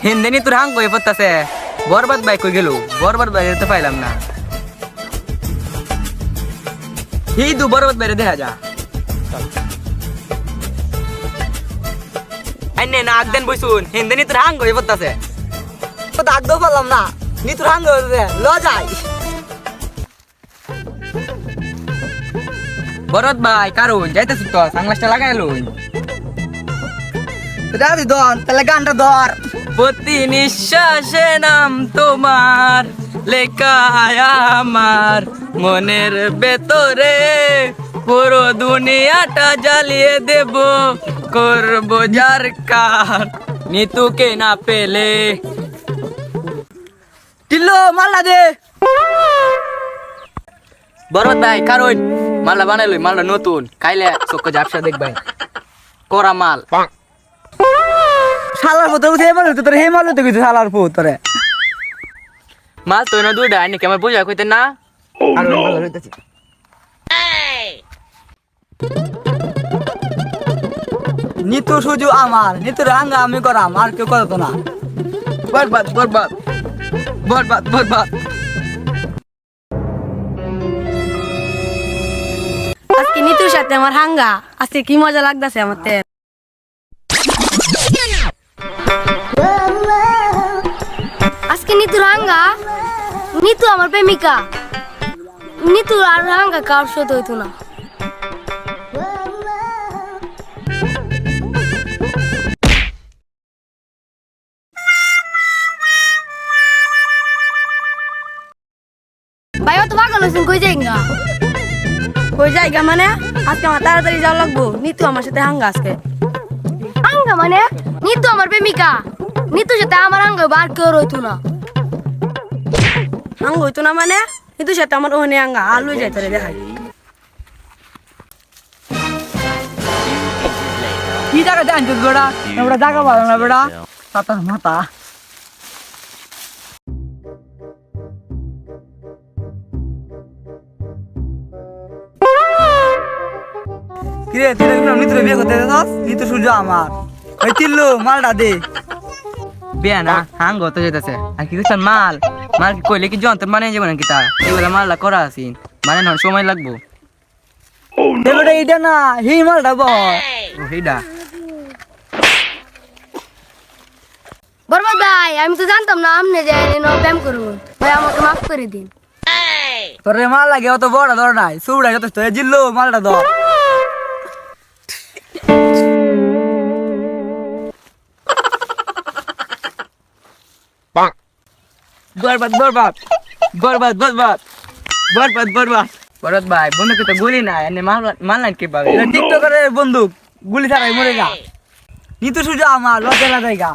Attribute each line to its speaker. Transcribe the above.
Speaker 1: হিন্দেনি তোর হাং কই পড়তাছে বরবাদ ভাই কই গেল বরবাদ ভাই তো পাইলাম না এই দু বরবাদ বাইরে দেখা যা আইনে না আগদেন বইছুন হিন্দেনি তোর হাং কই পড়তাছে
Speaker 2: তো ডাক দো পারলাম না নি তোর হাঙ্গ ল যাই
Speaker 1: বরবাদ ভাই কারণ যাইতেছ তো সাংলাসটা লাগাই লই
Speaker 2: দাদি দন তাহলে গানটা ধর
Speaker 1: প্রতি নিঃশ্বাসে নাম তোমার লেখা আমার মনের ভেতরে পুরো দুনিয়াটা জ্বালিয়ে দেব করবো যার কার নিতুকে না পেলে
Speaker 2: টিল্লো মাল্লা দে
Speaker 1: বরবাদ ভাই কারণ মালটা বানাইলই মালটা নতুন খাইলে চোখ ঝাপসা দেখবাই করা মাল
Speaker 2: শালার মতো উঠে মাল তোর হে মাল তো কিছু শালার পো তোরে
Speaker 1: মাল তো না দুইটা আইনি কেমন বুঝা কইতে না
Speaker 2: আর মাল হইতাছে নিতু সুজু আমার নিতু রাঙ্গা আমি করাম আর কেউ করতো না
Speaker 1: বরবাদ বরবাদ বরবাদ বরবাদ
Speaker 3: আজকে নিতুর সাথে আমার হাঙ্গা আজকে কি মজা লাগতেছে আমার আজকে নিতুর হাঙ্গা নিতু আমার প্রেমিকা নিতু আর হাঙ্গা কার সাথে হইতো না ভাই অত পাগল হয়েছেন কই যাইগা মানে আজকে আমার তাড়াতাড়ি যাওয়া লাগবো নিতু আমার সাথে হাঙ্গা আজকে হাঙ্গা মানে নিতু আমার প্রেমিকা নিতুর সাথে আমার হাঙ্গা বার কেউ রইতো না হাঙ্গা হইতো না মানে নিতুর সাথে আমার ওখানে হাঙ্গা আলু যাইতো রে দেখাই
Speaker 2: কি জায়গা জানছিস বেড়া ওটা জায়গা পাবো না বেড়া পাতা মাথা কিরে তুই নিতু বিয়ে করতে যাস নিতু সূর্য আমার ওই তিল্লু মালটা দে
Speaker 1: বিয়া না হাং গত যেতেছে আর কি দিচ্ছেন মাল মাল কি কইলে কি যন্ত্র মানে যাবো নাকি তা এগুলা মালটা করা আছি মানে না সময় লাগবো
Speaker 2: দেবটা এইটা না হি মালটা বল
Speaker 1: ও হেডা
Speaker 3: বরবাদ ভাই আমি তো জানতাম না আমনে যাই প্রেম করবো ভাই আমাকে মাফ করে দিন
Speaker 2: তোরে মাল লাগে অত বড় ধর নাই সুড়া যথেষ্ট জিল্লু মালটা ধর
Speaker 1: বরবাদ বরবাদ বরবাদ বরবাদ বরবাদ বরবাদ বরবাদ ভাই বন্ধুকে তো গুলি না এনে মাল মাল নাই কি পাবে
Speaker 2: টিকটকারের বন্দুক গুলি ছাড়াই মরে গা নিতু সূর্য আমার লজ্জা জায়গা